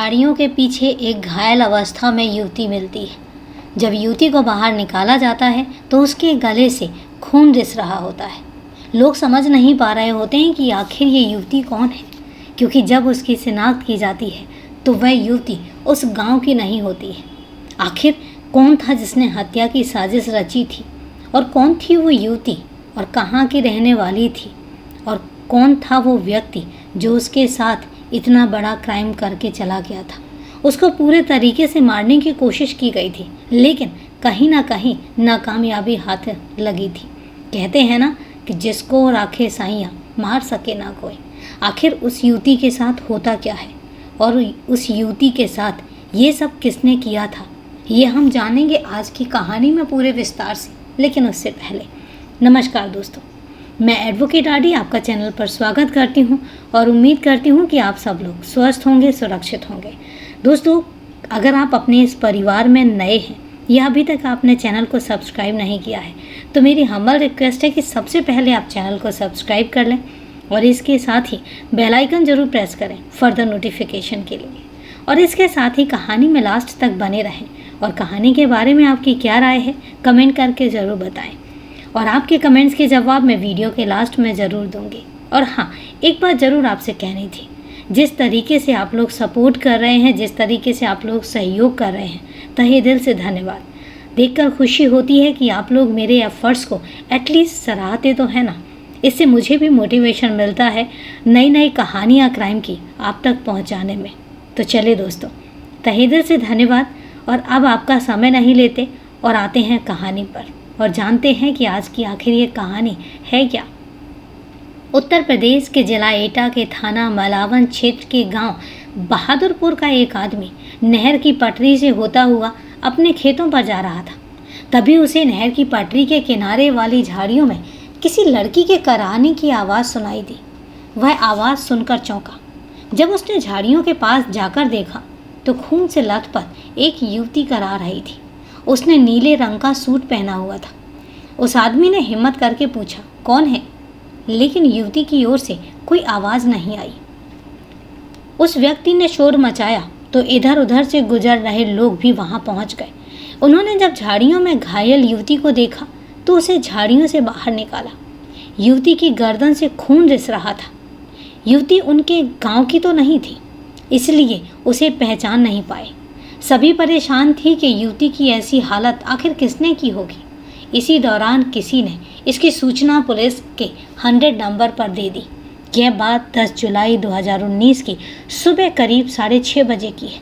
झाड़ियों के पीछे एक घायल अवस्था में युवती मिलती है। जब युवती को बाहर निकाला जाता है तो उसके गले से खून रिस रहा होता है। लोग समझ नहीं पा रहे होते हैं कि आखिर ये युवती कौन है, क्योंकि जब उसकी शिनाख्त की जाती है तो वह युवती उस गांव की नहीं होती है। आखिर कौन था जिसने हत्या की साजिश रची थी, और कौन थी वो युवती, और कहाँ की रहने वाली थी, और कौन था वो व्यक्ति जो उसके साथ इतना बड़ा क्राइम करके चला गया था। उसको पूरे तरीके से मारने की कोशिश की गई थी, लेकिन कहीं ना कहीं नाकामयाबी हाथ लगी थी। कहते हैं ना कि जिसको राखे साइयाँ मार सके ना कोई। आखिर उस युवती के साथ होता क्या है, और उस युवती के साथ ये सब किसने किया था, ये हम जानेंगे आज की कहानी में पूरे विस्तार से। लेकिन उससे पहले नमस्कार दोस्तों, मैं एडवोकेट आरडी आपका चैनल पर स्वागत करती हूं और उम्मीद करती हूं कि आप सब लोग स्वस्थ होंगे, सुरक्षित होंगे। दोस्तों, अगर आप अपने इस परिवार में नए हैं या अभी तक आपने चैनल को सब्सक्राइब नहीं किया है तो मेरी हम्बल रिक्वेस्ट है कि सबसे पहले आप चैनल को सब्सक्राइब कर लें और इसके साथ ही बेल आइकन जरूर प्रेस करें फर्दर नोटिफिकेशन के लिए। और इसके साथ ही कहानी में लास्ट तक बने रहें और कहानी के बारे में आपकी क्या राय है कमेंट करके ज़रूर बताएं, और आपके कमेंट्स के जवाब मैं वीडियो के लास्ट में ज़रूर दूंगी। और हाँ, एक बात ज़रूर आपसे कहनी थी, जिस तरीके से आप लोग सपोर्ट कर रहे हैं, जिस तरीके से आप लोग सहयोग कर रहे हैं, तहे दिल से धन्यवाद। देखकर खुशी होती है कि आप लोग मेरे एफर्ट्स को एटलीस्ट सराहते तो है ना। इससे मुझे भी मोटिवेशन मिलता है नई नई कहानियाँ क्राइम की आप तक पहुँचाने में। तो चलिए दोस्तों, तहे दिल से धन्यवाद, और अब आपका समय नहीं लेते और आते हैं कहानी पर और जानते हैं कि आज की आखिर ये कहानी है क्या। उत्तर प्रदेश के जिला एटा के थाना मलावन क्षेत्र के गांव बहादुरपुर का एक आदमी नहर की पटरी से होता हुआ अपने खेतों पर जा रहा था। तभी उसे नहर की पटरी के किनारे वाली झाड़ियों में किसी लड़की के कराहने की आवाज़ सुनाई दी। वह आवाज़ सुनकर चौंका। जब उसने झाड़ियों के पास जाकर देखा तो खून से लथपथ एक युवती करा रही थी। उसने नीले रंग का सूट पहना हुआ था। उस आदमी ने हिम्मत करके पूछा, कौन है? लेकिन युवती की ओर से कोई आवाज़ नहीं आई। उस व्यक्ति ने शोर मचाया तो इधर उधर से गुजर रहे लोग भी वहां पहुंच गए। उन्होंने जब झाड़ियों में घायल युवती को देखा तो उसे झाड़ियों से बाहर निकाला। युवती की गर्दन से खून रिस रहा था। युवती उनके गांव की तो नहीं थी, इसलिए उसे पहचान नहीं पाए। सभी परेशान थी कि युवती की ऐसी हालत आखिर किसने की होगी। इसी दौरान किसी ने इसकी सूचना पुलिस के 100 नंबर पर दे दी। यह बात 10 जुलाई 2019 की सुबह करीब 6:30 बजे की है।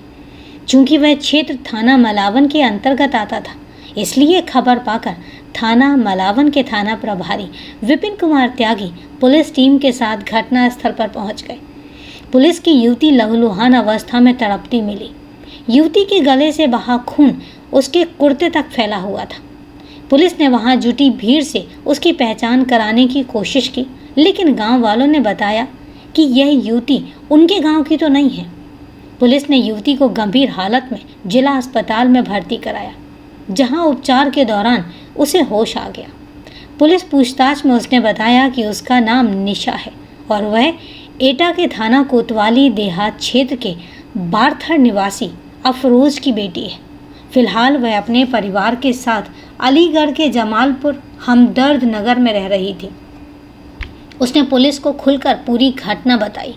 चूंकि वह क्षेत्र थाना मलावन के अंतर्गत आता था, इसलिए खबर पाकर थाना मलावन के थाना प्रभारी विपिन कुमार त्यागी पुलिस टीम के साथ घटनास्थल पर पहुंच गए। पुलिस की युवती लहूलुहान अवस्था में तड़पती मिली। युवती के गले से बहा खून उसके कुर्ते तक फैला हुआ था। पुलिस ने वहां जुटी भीड़ से उसकी पहचान कराने की कोशिश की, लेकिन गांव वालों ने बताया कि यह युवती उनके गांव की तो नहीं है। पुलिस ने युवती को गंभीर हालत में जिला अस्पताल में भर्ती कराया, जहां उपचार के दौरान उसे होश आ गया। पुलिस पूछताछ में उसने बताया कि उसका नाम निशा है और वह एटा के थाना कोतवाली देहात क्षेत्र के बारथर निवासी अफरोज की बेटी है। फिलहाल वह अपने परिवार के साथ अलीगढ़ के जमालपुर हमदर्द नगर में रह रही थी। उसने पुलिस को खुलकर पूरी घटना बताई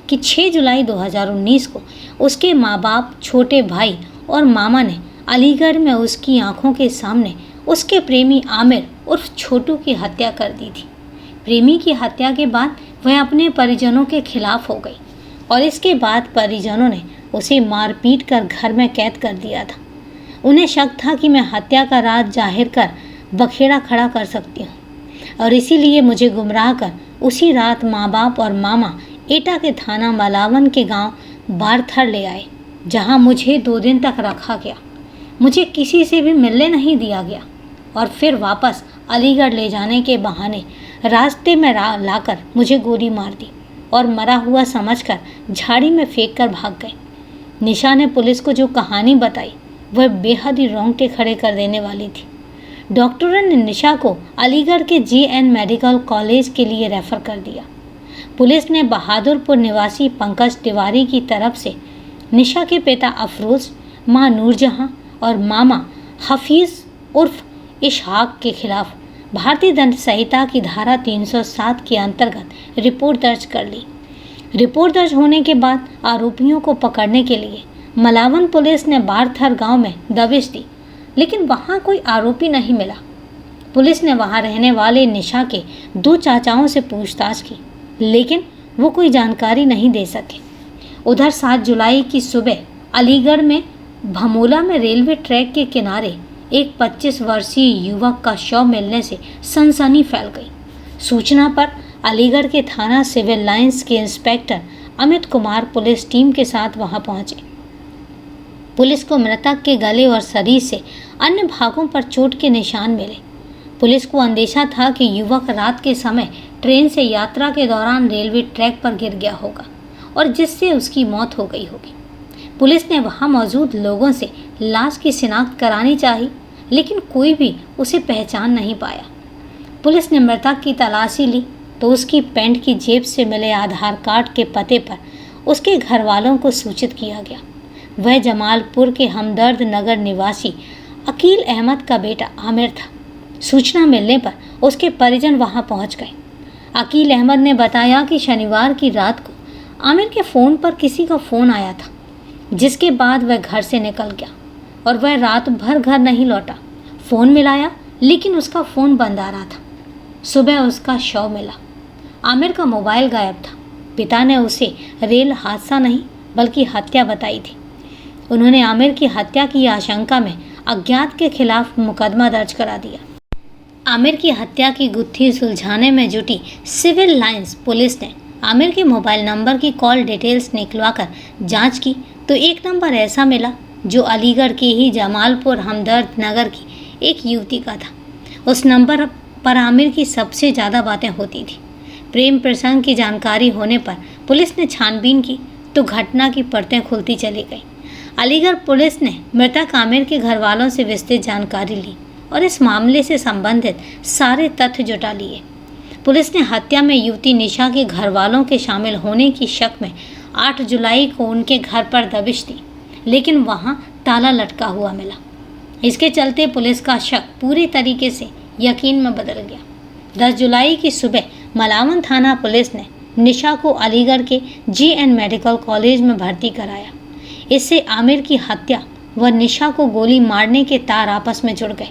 कि 6 जुलाई 2019 को उसके माँ बाप, छोटे भाई और मामा ने अलीगढ़ में उसकी आंखों के सामने उसके प्रेमी आमिर उर्फ छोटू की हत्या कर दी थी। प्रेमी की हत्या के बाद वह अपने परिजनों के खिलाफ हो गई और इसके बाद परिजनों ने उसे मार पीट कर घर में कैद कर दिया था। उन्हें शक था कि मैं हत्या का राज जाहिर कर बखेड़ा खड़ा कर सकती हूँ, और इसीलिए मुझे गुमराह कर उसी रात माँ बाप और मामा एटा के थाना मलावन के गांव बारथर ले आए, जहां मुझे 2 दिन तक रखा गया। मुझे किसी से भी मिलने नहीं दिया गया और फिर वापस अलीगढ़ ले जाने के बहाने रास्ते में लाकर मुझे गोली मार दी और मरा हुआ समझकर झाड़ी में फेंक कर भाग गए। निशा ने पुलिस को जो कहानी बताई वह बेहद ही रोंगटे खड़े कर देने वाली थी। डॉक्टरों ने निशा को अलीगढ़ के JN मेडिकल कॉलेज के लिए रेफर कर दिया। पुलिस ने बहादुरपुर निवासी पंकज तिवारी की तरफ से निशा के पिता अफरोज, मां नूरजहां और मामा हफीज उर्फ इशहाक के खिलाफ भारतीय दंड संहिता की धारा 307 के अंतर्गत रिपोर्ट दर्ज कर ली। रिपोर्ट दर्ज होने के बाद आरोपियों को पकड़ने के लिए मलावन पुलिस ने बारथर गांव में दबिश दी, लेकिन वहां कोई आरोपी नहीं मिला। पुलिस ने वहां रहने वाले निशा के 2 चाचाओं से पूछताछ की, लेकिन वो कोई जानकारी नहीं दे सके। उधर 7 जुलाई की सुबह अलीगढ़ में भमोला में रेलवे ट्रैक के किनारे एक 25 वर्षीय युवक का शव मिलने से सनसनी फैल गई। सूचना पर अलीगढ़ के थाना सिविल लाइंस के inspector Amit Kumar police team के साथ वहां पहुंचे। पुलिस को मृतक के गले और शरीर से अन्य भागों पर चोट के निशान मिले। पुलिस को अंदेशा था कि युवक रात के समय ट्रेन से यात्रा के दौरान रेलवे ट्रैक पर गिर गया होगा और जिससे उसकी मौत हो गई होगी। पुलिस ने वहां मौजूद लोगों से लाश की शिनाख्त करानी चाहिए, लेकिन कोई भी उसे पहचान नहीं पाया। पुलिस ने मृतक की तलाशी ली तो उसकी पैंट की जेब से मिले आधार कार्ड के पते पर उसके घर वालों को सूचित किया गया। वह जमालपुर के हमदर्द नगर निवासी अकील अहमद का बेटा आमिर था। सूचना मिलने पर उसके परिजन वहां पहुंच गए। अकील अहमद ने बताया कि शनिवार की रात को आमिर के फ़ोन पर किसी का फ़ोन आया था, जिसके बाद वह घर से निकल गया और वह रात भर घर नहीं लौटा। फ़ोन मिलाया लेकिन उसका फ़ोन बंद आ रहा था। सुबह उसका शव मिला। आमिर का मोबाइल गायब था। पिता ने उसे रेल हादसा नहीं बल्कि हत्या बताई थी। उन्होंने आमिर की हत्या की आशंका में अज्ञात के खिलाफ मुकदमा दर्ज करा दिया। आमिर की हत्या की गुत्थी सुलझाने में जुटी सिविल लाइंस पुलिस ने आमिर के मोबाइल नंबर की कॉल डिटेल्स निकलवाकर जांच की तो एक नंबर ऐसा मिला जो अलीगढ़ के ही जमालपुर हमदर्द नगर की एक युवती का था। उस नंबर पर आमिर की सबसे ज़्यादा बातें होती थी। प्रेम प्रसंग की जानकारी होने पर पुलिस ने छानबीन की तो घटना की परतें खुलती चली गई। अलीगढ़ पुलिस ने मृतक आमिर के घर वालों से विस्तृत जानकारी ली और इस मामले से संबंधित सारे तथ्य जुटा लिए। पुलिस ने हत्या में युवती निशा के घर वालों के शामिल होने की शक में 8 जुलाई को उनके घर पर दबिश दी, लेकिन वहां ताला लटका हुआ मिला। इसके चलते पुलिस का शक पूरी तरीके से यकीन में बदल गया। 10 जुलाई की सुबह मलावन थाना पुलिस ने निशा को अलीगढ़ के JN मेडिकल कॉलेज में भर्ती कराया। इससे आमिर की हत्या व निशा को गोली मारने के तार आपस में जुड़ गए।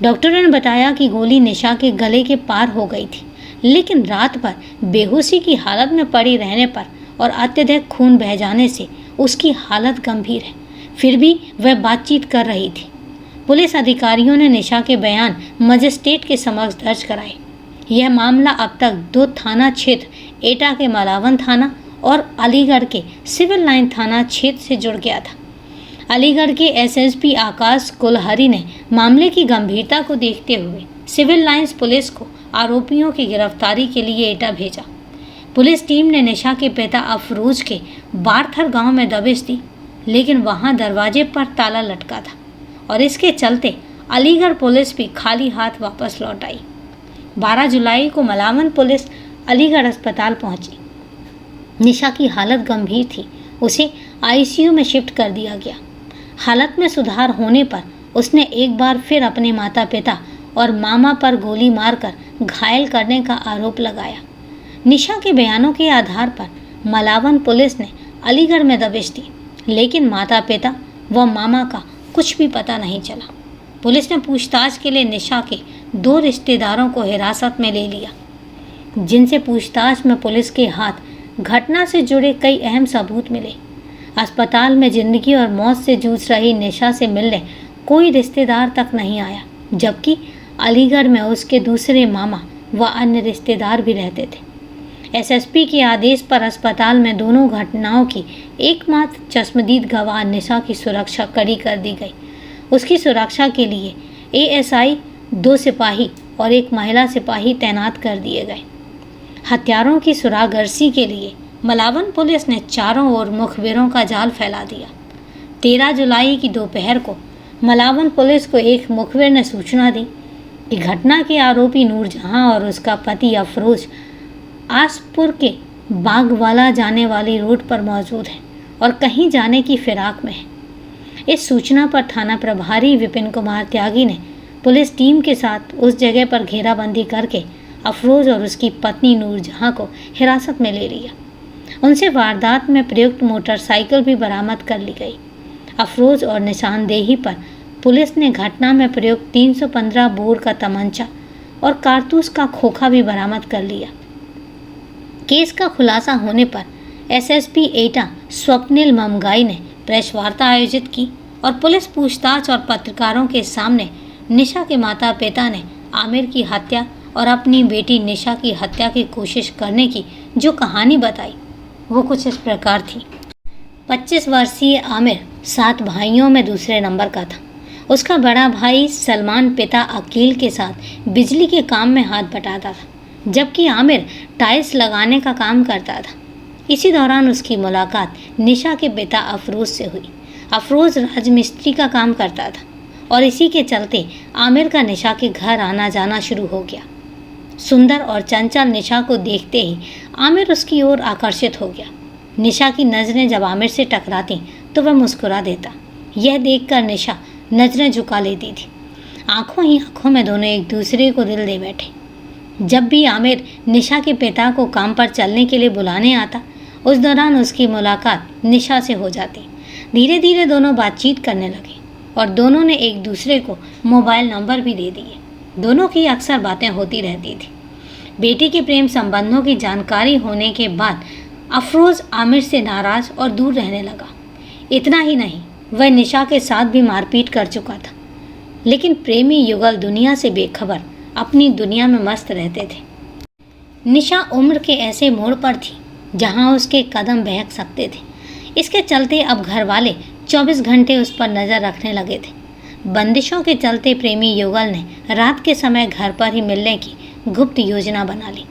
डॉक्टरों ने बताया कि गोली निशा के गले के पार हो गई थी, लेकिन रात भर बेहोशी की हालत में पड़ी रहने पर और अत्यधिक खून बह जाने से उसकी हालत गंभीर है। फिर भी वह बातचीत कर रही थी। पुलिस अधिकारियों ने निशा के बयान मजिस्ट्रेट के समक्ष दर्ज कराए। यह मामला अब तक 2 थाना क्षेत्र एटा के मलावन थाना और अलीगढ़ के सिविल लाइन थाना क्षेत्र से जुड़ गया था। अलीगढ़ के SSP आकाश कुलहरी ने मामले की गंभीरता को देखते हुए सिविल लाइंस पुलिस को आरोपियों की गिरफ्तारी के लिए एटा भेजा। पुलिस टीम ने निशा के पिता अफरोज के बारथर गांव में दबिश दी, लेकिन वहां दरवाजे पर ताला लटका था और इसके चलते अलीगढ़ पुलिस भी खाली हाथ वापस लौट आई। 12 जुलाई को मलावन पुलिस अलीगढ़ अस्पताल पहुंची। निशा की हालत गंभीर थी। उसे ICU में शिफ्ट कर दिया गया। हालत में सुधार होने पर उसने एक बार फिर अपने माता पिता और मामा पर गोली मारकर घायल करने का आरोप लगाया। निशा के बयानों के आधार पर मलावन पुलिस ने अलीगढ़ में दबिश दी, लेकिन माता पिता व मामा का कुछ भी पता नहीं चला। पुलिस ने पूछताछ के लिए निशा के 2 रिश्तेदारों को हिरासत में ले लिया, जिनसे पूछताछ में पुलिस के हाथ घटना से जुड़े कई अहम सबूत मिले। अस्पताल में जिंदगी और मौत से जूझ रही निशा से मिलने कोई रिश्तेदार तक नहीं आया, जबकि अलीगढ़ में उसके दूसरे मामा व अन्य रिश्तेदार भी रहते थे। SSP के आदेश पर अस्पताल में दोनों घटनाओं की एकमात्र चश्मदीद गवाह निशा की सुरक्षा कड़ी कर दी गई। उसकी सुरक्षा के लिए ASI, 2 सिपाही और 1 महिला सिपाही तैनात कर दिए गए। हत्यारों की सुरागर्शी के लिए मलावन पुलिस ने चारों ओर मुखबिरों का जाल फैला दिया। 13 जुलाई की दोपहर को मलावन पुलिस को एक मुखबिर ने सूचना दी कि घटना के आरोपी नूरजहां और उसका पति अफरोज आसपुर के बागवाला जाने वाली रोड पर मौजूद है और कहीं जाने की फिराक में है। इस सूचना पर थाना प्रभारी विपिन कुमार त्यागी ने पुलिस टीम के साथ उस जगह पर घेराबंदी करके अफरोज और उसकी पत्नी नूरजहां को हिरासत में ले लिया। उनसे वारदात में प्रयुक्त मोटरसाइकिल भी बरामद कर ली गई। अफरोज और निशानदेही पर पुलिस ने घटना में प्रयुक्त 315 बोर का तमंचा और कारतूस का खोखा भी बरामद कर लिया। केस का खुलासा होने पर एसएसपी एटा स्वप्निल ममगाई ने प्रेस वार्ता आयोजित की और पुलिस पूछताछ और पत्रकारों के सामने निशा के माता पिता ने आमिर की हत्या और अपनी बेटी निशा की हत्या की कोशिश करने की जो कहानी बताई वो कुछ इस प्रकार थी। 25 वर्षीय आमिर 7 भाइयों में दूसरे नंबर का था। उसका बड़ा भाई सलमान पिता अकील के साथ बिजली के काम में हाथ बटाता था, जबकि आमिर टाइल्स लगाने का काम करता था। इसी दौरान उसकी मुलाकात निशा के पिता अफरोज से हुई। अफरोज राजमिस्त्री का काम करता था और इसी के चलते आमिर का निशा के घर आना जाना शुरू हो गया। सुंदर और चंचल निशा को देखते ही आमिर उसकी ओर आकर्षित हो गया। निशा की नज़रें जब आमिर से टकराती तो वह मुस्कुरा देता। यह देखकर निशा नज़रें झुका लेती थी। आंखों ही आंखों में दोनों एक दूसरे को दिल दे बैठे। जब भी आमिर निशा के पिता को काम पर चलने के लिए बुलाने आता, उस दौरान उसकी मुलाकात निशा से हो जाती। धीरे धीरे दोनों बातचीत करने लगे और दोनों ने एक दूसरे को मोबाइल नंबर भी दे दिए। दोनों की अक्सर बातें होती रहती थी। बेटी के प्रेम संबंधों की जानकारी होने के बाद अफरोज आमिर से नाराज और दूर रहने लगा। इतना ही नहीं, वह निशा के साथ भी मारपीट कर चुका था। लेकिन प्रेमी युगल दुनिया से बेखबर अपनी दुनिया में मस्त रहते थे। निशा उम्र के ऐसे मोड़ पर थी जहां उसके कदम बहक सकते थे। इसके चलते अब घर वाले 24 घंटे उस पर नज़र रखने लगे थे। बंदिशों के चलते प्रेमी युगल ने रात के समय घर पर ही मिलने की गुप्त योजना बना ली।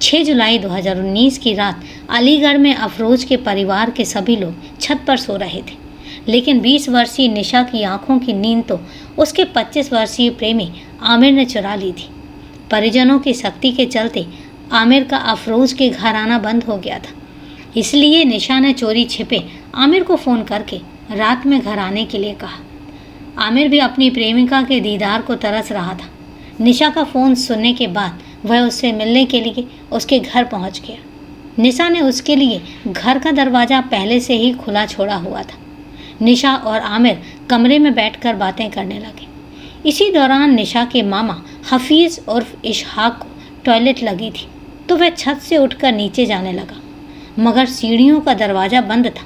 6 जुलाई 2019 की रात अलीगढ़ में अफरोज के परिवार के सभी लोग छत पर सो रहे थे, लेकिन 20 वर्षीय निशा की आंखों की नींद तो उसके 25 वर्षीय प्रेमी आमिर ने चुरा ली थी। परिजनों की सख्ती के चलते आमिर का अफरोज के घर आना बंद हो गया था। इसलिए निशा ने चोरी छिपे आमिर को फ़ोन करके रात में घर आने के लिए कहा। आमिर भी अपनी प्रेमिका के दीदार को तरस रहा था। निशा का फ़ोन सुनने के बाद वह उससे मिलने के लिए उसके घर पहुंच गया। निशा ने उसके लिए घर का दरवाज़ा पहले से ही खुला छोड़ा हुआ था। निशा और आमिर कमरे में बैठकर बातें करने लगे। इसी दौरान निशा के मामा हफीज़ और इशहाक को टॉयलेट लगी थी तो वह छत से उठकर नीचे जाने लगा, मगर सीढ़ियों का दरवाज़ा बंद था।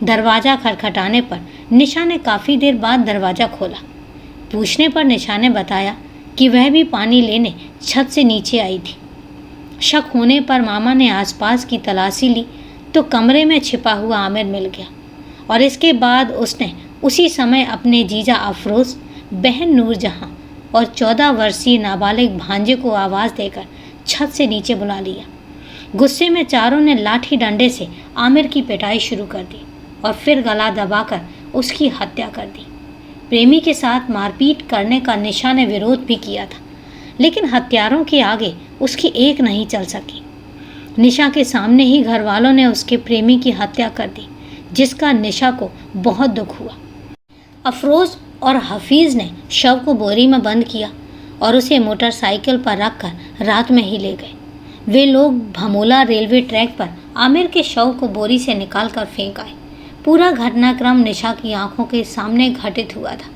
दरवाज़ा खटखटाने पर निशा ने काफ़ी देर बाद दरवाज़ा खोला। पूछने पर निशा ने बताया कि वह भी पानी लेने छत से नीचे आई थी। शक होने पर मामा ने आसपास की तलाशी ली तो कमरे में छिपा हुआ आमिर मिल गया और इसके बाद उसने उसी समय अपने जीजा अफरोज, बहन नूरजहां और 14 वर्षीय नाबालिग भांजे को आवाज़ देकर छत से नीचे बुला लिया। गुस्से में चारों ने लाठी डंडे से आमिर की पिटाई शुरू कर दी और फिर गला दबाकर उसकी हत्या कर दी। प्रेमी के साथ मारपीट करने का निशा ने विरोध भी किया था, लेकिन हत्यारों के आगे उसकी एक नहीं चल सकी। निशा के सामने ही घर वालों ने उसके प्रेमी की हत्या कर दी, जिसका निशा को बहुत दुख हुआ। अफरोज और हफीज़ ने शव को बोरी में बंद किया और उसे मोटरसाइकिल पर रखकर रात में ही ले गए। वे लोग भमोला रेलवे ट्रैक पर आमिर के शव को बोरी से निकालकर फेंक आए। पूरा घटनाक्रम निशा की आंखों के सामने घटित हुआ था।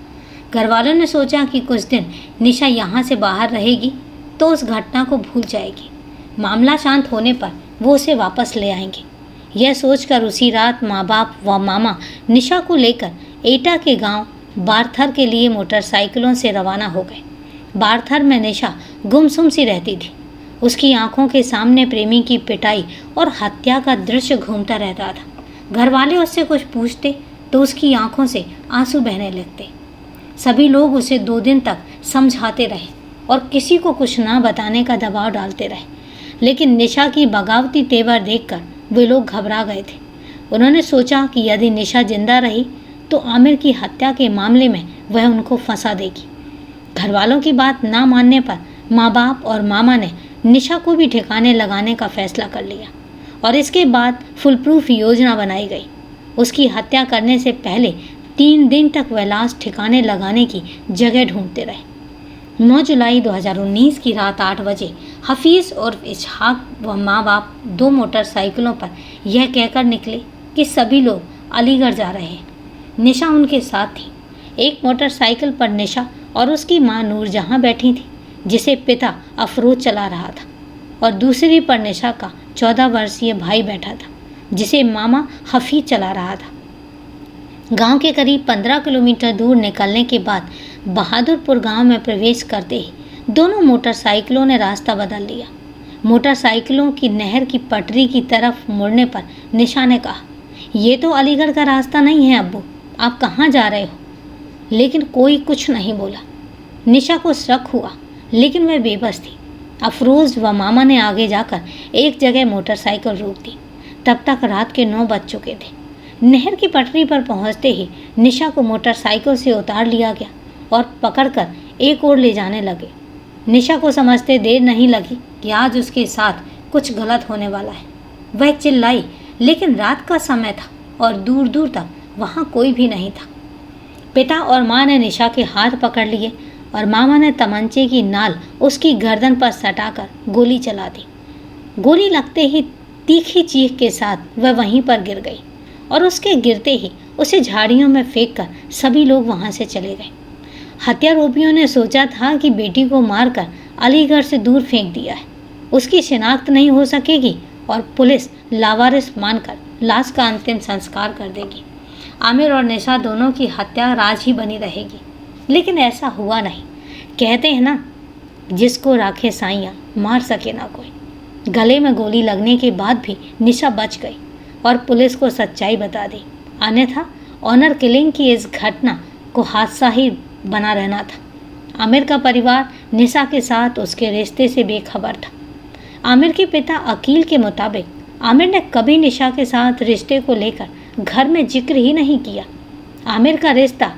घरवालों ने सोचा कि कुछ दिन निशा यहाँ से बाहर रहेगी तो उस घटना को भूल जाएगी। मामला शांत होने पर वो उसे वापस ले आएंगे। यह सोचकर उसी रात माँ बाप व मामा निशा को लेकर एटा के गांव बारथर के लिए मोटरसाइकिलों से रवाना हो गए। बारथर में निशा गुमसुम सी रहती थी। उसकी आंखों के सामने प्रेमी की पिटाई और हत्या का दृश्य घूमता रहता था। घर वाले उससे कुछ पूछते तो उसकी आंखों से आंसू बहने लगते। सभी लोग उसे 2 दिन तक समझाते रहे और किसी को कुछ ना बताने का दबाव डालते रहे, लेकिन निशा की बगावती तेवर देखकर वे लोग घबरा गए थे। उन्होंने सोचा कि यदि निशा जिंदा रही तो आमिर की हत्या के मामले में वह उनको फंसा देगी। घरवालों की बात ना मानने पर माँ बाप और मामा ने निशा को भी ठिकाने लगाने का फैसला कर लिया और इसके बाद फुल प्रूफ योजना बनाई गई। उसकी हत्या करने से पहले 3 दिन तक वह लाश ठिकाने लगाने की जगह ढूंढते रहे। 9 जुलाई 2019 की रात 8 बजे हफीज़ और इसहाक व माँ बाप 2 मोटरसाइकिलों पर यह कहकर निकले कि सभी लोग अलीगढ़ जा रहे हैं। निशा उनके साथ थी। एक मोटरसाइकिल पर निशा और उसकी माँ नूरजहां बैठी थी, जिसे पिता अफरोज चला रहा था, और दूसरी पर निशा का 14 वर्षीय भाई बैठा था, जिसे मामा हफीज चला रहा था। गांव के करीब 15 किलोमीटर दूर निकलने के बाद बहादुरपुर गांव में प्रवेश करते ही दोनों मोटरसाइकिलों ने रास्ता बदल लिया। मोटरसाइकिलों की नहर की पटरी की तरफ मुड़ने पर निशा ने कहा, ये तो अलीगढ़ का रास्ता नहीं है अब्बू, आप कहाँ जा रहे हो? लेकिन कोई कुछ नहीं बोला। निशा को शक हुआ, लेकिन वह बेबस थी। अफरोज व मामा ने आगे जाकर एक जगह मोटरसाइकिल रोक दी। तब तक रात के 9 बज चुके थे। नहर की पटरी पर पहुंचते ही निशा को मोटरसाइकिल से उतार लिया गया और पकड़कर एक ओर ले जाने लगे। निशा को समझते देर नहीं लगी कि आज उसके साथ कुछ गलत होने वाला है। वह चिल्लाई, लेकिन रात का समय था और दूर दूर तक वहाँ कोई भी नहीं था। पिता और माँ ने निशा के हाथ पकड़ लिए और मामा ने तमंचे की नाल उसकी गर्दन पर सटाकर गोली चला दी। गोली लगते ही तीखी चीख के साथ वह वहीं पर गिर गई और उसके गिरते ही उसे झाड़ियों में फेंककर सभी लोग वहाँ से चले गए। हत्यारोपियों ने सोचा था कि बेटी को मारकर अलीगढ़ से दूर फेंक दिया है, उसकी शिनाख्त नहीं हो सकेगी और पुलिस लावारिस मानकर लाश का अंतिम संस्कार कर देगी। आमिर और निशा दोनों की हत्या राज ही बनी रहेगी, लेकिन ऐसा हुआ नहीं। कहते हैं ना, जिसको राखे साइयाँ मार सके ना कोई। गले में गोली लगने के बाद भी निशा बच गई और पुलिस को सच्चाई बता दी, अन्यथा ऑनर किलिंग की इस घटना को हादसा ही बना रहना था। आमिर का परिवार निशा के साथ उसके रिश्ते से बेखबर था। आमिर के पिता अकील के मुताबिक आमिर ने कभी निशा के साथ रिश्ते को लेकर घर में जिक्र ही नहीं किया। आमिर का रिश्ता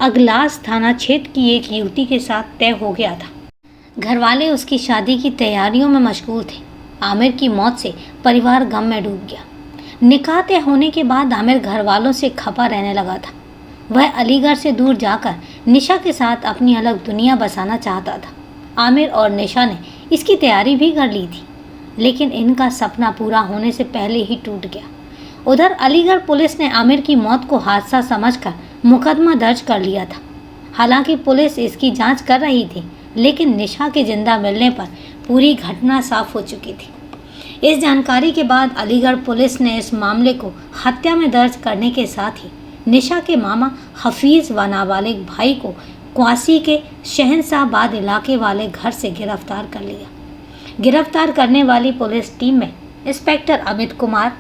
अगलास थाना क्षेत्र की एक युवती के साथ तय हो गया था। घरवाले उसकी शादी की तैयारियों में मशगूल थे। आमिर की मौत से परिवार गम में डूब गया। निकाह तय होने के बाद आमिर घर वालों से खपा रहने लगा था। वह अलीगढ़ से दूर जाकर निशा के साथ अपनी अलग दुनिया बसाना चाहता था। आमिर और निशा ने इसकी तैयारी भी कर ली थी, लेकिन इनका सपना पूरा होने से पहले ही टूट गया। उधर अलीगढ़ पुलिस ने आमिर की मौत को हादसा समझकर मुकदमा दर्ज कर लिया था। हालांकि पुलिस इसकी जांच कर रही थी, लेकिन निशा के जिंदा मिलने पर पूरी घटना साफ हो चुकी थी। इस जानकारी के बाद अलीगढ़ पुलिस ने इस मामले को हत्या में दर्ज करने के साथ ही निशा के मामा हफीज़ व नाबालिग भाई को क्वासी के शहनशाहबाद इलाके वाले घर से गिरफ्तार कर लिया। गिरफ्तार करने वाली पुलिस टीम में इंस्पेक्टर अमित कुमार,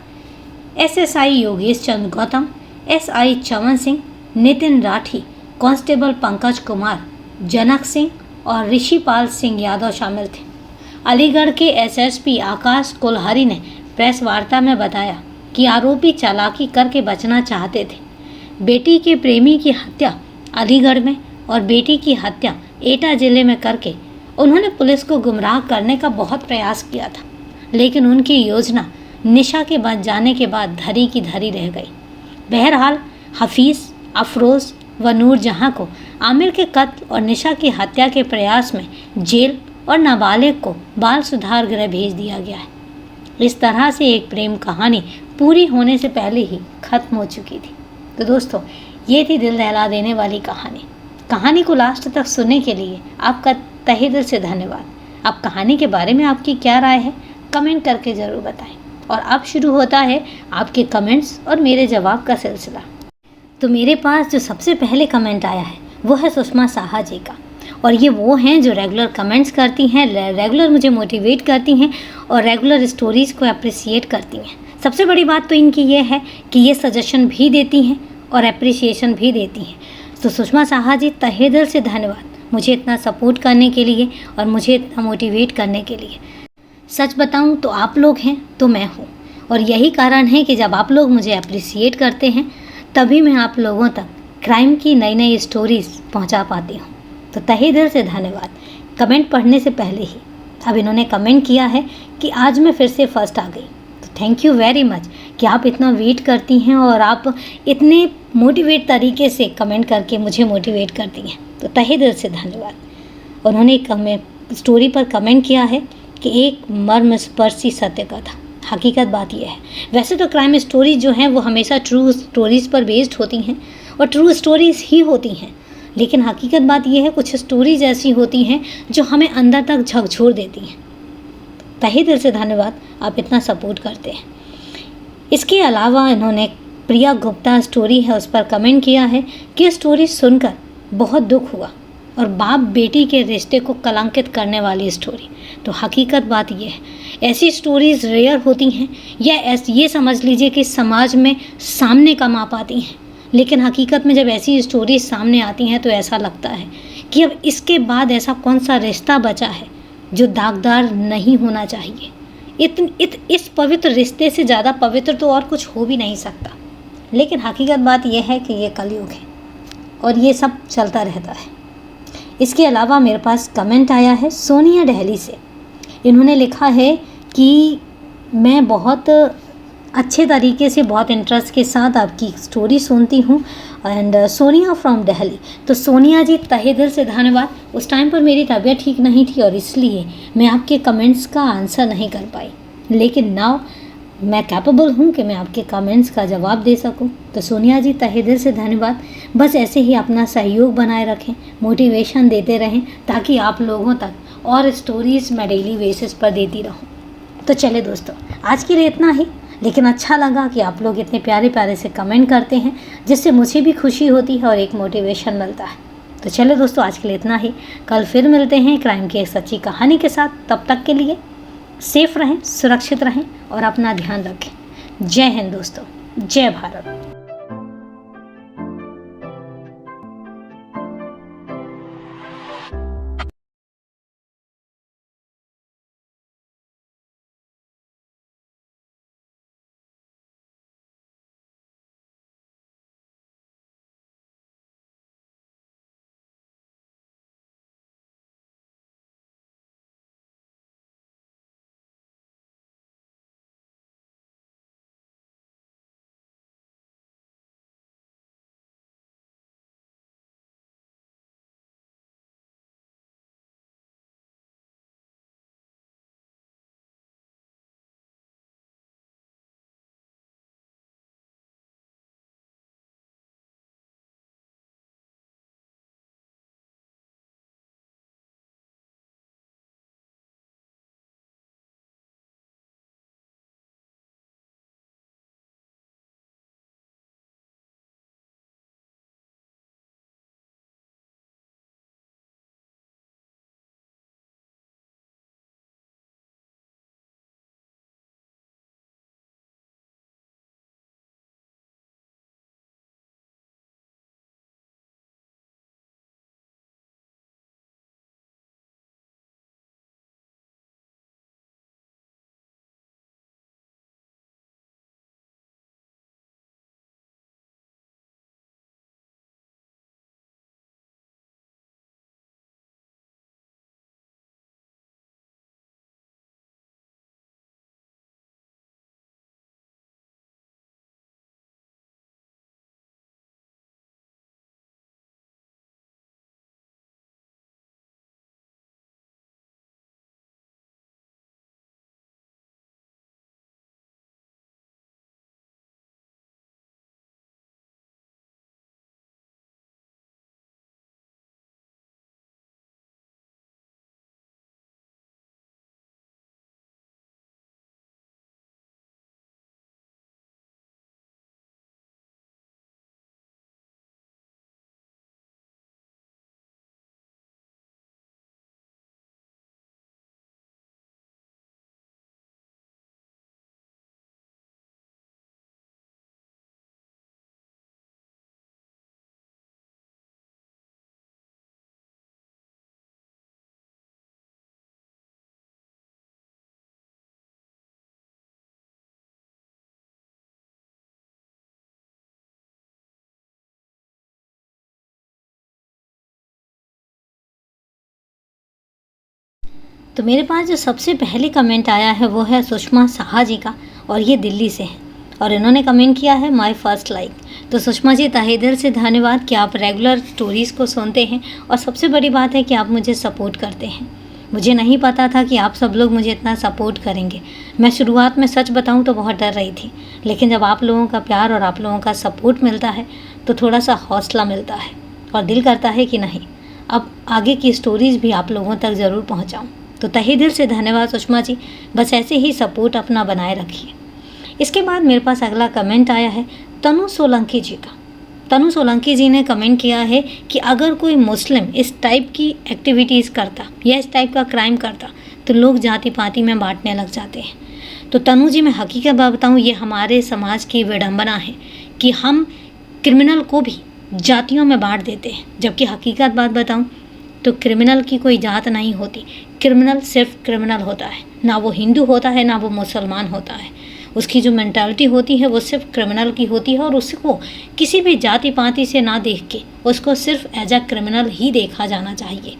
एसएसआई योगेश चंद्र गौतम, एसआई चमन सिंह, नितिन राठी, कांस्टेबल पंकज कुमार, जनक सिंह और ऋषिपाल सिंह यादव शामिल थे। अलीगढ़ के एसएसपी आकाश कोल्हारी ने प्रेस वार्ता में बताया कि आरोपी चालाकी करके बचना चाहते थे। बेटी के प्रेमी की हत्या अलीगढ़ में और बेटी की हत्या एटा जिले में करके उन्होंने पुलिस को गुमराह करने का बहुत प्रयास किया था, लेकिन उनकी योजना निशा के बच जाने के बाद धरी की धरी रह गई। बहरहाल हफीज़, अफरोज व नूरजहां को आमिर के कत्ल और निशा की हत्या के प्रयास में जेल और नाबालिग को बाल सुधार गृह भेज दिया गया है। इस तरह से एक प्रेम कहानी पूरी होने से पहले ही खत्म हो चुकी थी। तो दोस्तों, ये थी दिल दहला देने वाली कहानी। कहानी को लास्ट तक सुनने के लिए आपका तहे दिल से धन्यवाद। अब कहानी के बारे में आपकी क्या राय है, कमेंट करके ज़रूर बताएं। और अब शुरू होता है आपके कमेंट्स और मेरे जवाब का सिलसिला। तो मेरे पास जो सबसे पहले कमेंट आया है वो है सुषमा साहा जी का, और ये वो हैं जो रेगुलर कमेंट्स करती हैं, रेगुलर मुझे मोटिवेट करती हैं और रेगुलर स्टोरीज़ को अप्रिसिएट करती हैं। सबसे बड़ी बात तो इनकी ये है कि ये सजेशन भी देती हैं और अप्रिसिएशन भी देती हैं। तो सुषमा साहा जी, तहे दिल से धन्यवाद मुझे इतना सपोर्ट करने के लिए और मुझे इतना मोटिवेट करने के लिए। सच बताऊं तो आप लोग हैं तो मैं हूं, और यही कारण है कि जब आप लोग मुझे अप्रिसिएट करते हैं तभी मैं आप लोगों तक क्राइम की नई नई स्टोरीज़ पहुंचा पाती हूं। तो तहे दिल से धन्यवाद। कमेंट पढ़ने से पहले ही अब इन्होंने कमेंट किया है कि आज मैं फिर से फर्स्ट आ गई। तो थैंक यू वेरी मच कि आप इतना वेट करती हैं और आप इतने मोटिवेट तरीके से कमेंट करके मुझे मोटिवेट करती हैं। तो तहे दिल से धन्यवाद। उन्होंने एक स्टोरी पर कमेंट किया है कि एक मर्मस्पर्शी सत्य कथा। हकीकत बात यह है, वैसे तो क्राइम स्टोरी जो हैं वो हमेशा ट्रू स्टोरीज़ पर बेस्ड होती हैं और ट्रू स्टोरीज़ ही होती हैं, लेकिन हकीकत बात यह है कुछ स्टोरीज ऐसी होती हैं जो हमें अंदर तक झकझोर देती हैं। तहे दिल से धन्यवाद, आप इतना सपोर्ट करते हैं। इसके अलावा इन्होंने प्रिया गुप्ता स्टोरी है उस पर कमेंट किया है कि स्टोरी सुनकर बहुत दुख हुआ और बाप बेटी के रिश्ते को कलंकित करने वाली स्टोरी। तो हकीकत बात यह है, ऐसी स्टोरीज़ रेयर होती हैं या ये समझ लीजिए कि समाज में सामने कम आ पाती हैं, लेकिन हकीकत में जब ऐसी स्टोरीज सामने आती हैं तो ऐसा लगता है कि अब इसके बाद ऐसा कौन सा रिश्ता बचा है जो दागदार नहीं होना चाहिए। इस पवित्र रिश्ते से ज़्यादा पवित्र तो और कुछ हो भी नहीं सकता। लेकिन हकीकत बात यह है कि ये कलयुग है और ये सब चलता रहता है। इसके अलावा मेरे पास कमेंट आया है सोनिया दिल्ली से। इन्होंने लिखा है कि मैं बहुत अच्छे तरीके से, बहुत इंटरेस्ट के साथ आपकी स्टोरी सुनती हूँ एंड सोनिया फ्रॉम दिल्ली। तो सोनिया जी तहे दिल से धन्यवाद। उस टाइम पर मेरी तबीयत ठीक नहीं थी और इसलिए मैं आपके कमेंट्स का आंसर नहीं कर पाई, लेकिन नाउ मैं कैपेबल हूँ कि मैं आपके कमेंट्स का जवाब दे सकूँ। तो सोनिया जी तहे दिल से धन्यवाद। बस ऐसे ही अपना सहयोग बनाए रखें, मोटिवेशन देते रहें ताकि आप लोगों तक और स्टोरीज़ मैं डेली बेसिस पर देती रहूँ। तो चले दोस्तों, आज के लिए इतना ही, लेकिन अच्छा लगा कि आप लोग इतने प्यारे प्यारे से कमेंट करते हैं जिससे मुझे भी खुशी होती है और एक मोटिवेशन मिलता है। तो चलो दोस्तों, आज के लिए इतना ही। कल फिर मिलते हैं क्राइम की एक सच्ची कहानी के साथ। तब तक के लिए सेफ रहें, सुरक्षित रहें और अपना ध्यान रखें। जय हिंद दोस्तों, जय भारत। तो मेरे पास जो सबसे पहले कमेंट आया है वो है सुषमा साहा जी का और ये दिल्ली से है। और इन्होंने कमेंट किया है माय फर्स्ट लाइक। तो सुषमा जी, तहे दिल से धन्यवाद कि आप रेगुलर स्टोरीज़ को सुनते हैं और सबसे बड़ी बात है कि आप मुझे सपोर्ट करते हैं। मुझे नहीं पता था कि आप सब लोग मुझे इतना सपोर्ट करेंगे। मैं शुरुआत में सच बताऊं तो बहुत डर रही थी, लेकिन जब आप लोगों का प्यार और आप लोगों का सपोर्ट मिलता है तो थोड़ा सा हौसला मिलता है और दिल करता है कि नहीं, अब आगे की स्टोरीज़ भी आप लोगों तक ज़रूर पहुंचाऊं। तो तहे दिल से धन्यवाद सुषमा जी, बस ऐसे ही सपोर्ट अपना बनाए रखिए। इसके बाद मेरे पास अगला कमेंट आया है तनु सोलंकी जी का। तनु सोलंकी जी ने कमेंट किया है कि अगर कोई मुस्लिम इस टाइप की एक्टिविटीज़ करता या इस टाइप का क्राइम करता तो लोग जाति पाति में बांटने लग जाते हैं। तो तनु जी, मैं हकीकत बात बताऊँ, ये हमारे समाज की विडंबना है कि हम क्रिमिनल को भी जातियों में बांट देते हैं, जबकि हकीकत बात बताऊँ तो क्रिमिनल की कोई जात नहीं होती। क्रिमिनल सिर्फ क्रिमिनल होता है, ना वो हिंदू होता है ना वो मुसलमान होता है। उसकी जो मेंटालिटी होती है वो सिर्फ क्रिमिनल की होती है और उसको किसी भी जाति पाति से ना देख के उसको सिर्फ एज अ क्रिमिनल ही देखा जाना चाहिए।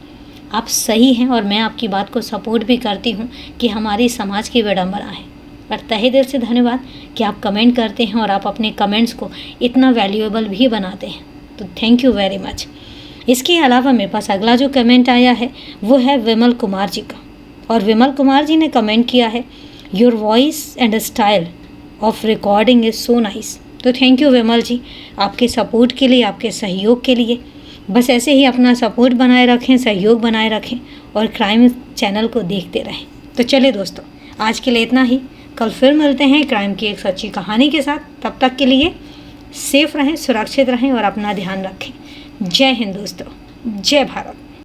आप सही हैं और मैं आपकी बात को सपोर्ट भी करती हूँ कि हमारी समाज की विडंबना है। पर तहे दिल से धन्यवाद कि आप कमेंट करते हैं और आप अपने कमेंट्स को इतना वैल्यूएबल भी बनाते हैं, तो थैंक यू वेरी मच। इसके अलावा मेरे पास अगला जो कमेंट आया है वो है विमल कुमार जी का, और विमल कुमार जी ने कमेंट किया है your voice and style of recording is so nice. तो थैंक यू विमल जी, आपके सपोर्ट के लिए, आपके सहयोग के लिए। बस ऐसे ही अपना सपोर्ट बनाए रखें, सहयोग बनाए रखें और क्राइम चैनल को देखते रहें। तो चलिए दोस्तों, आज के लिए इतना ही। कल फिर मिलते हैं क्राइम की एक सच्ची कहानी के साथ। तब तक के लिए सेफ रहें, सुरक्षित रहें और अपना ध्यान रखें। जय हिंद दोस्तों, जय भारत।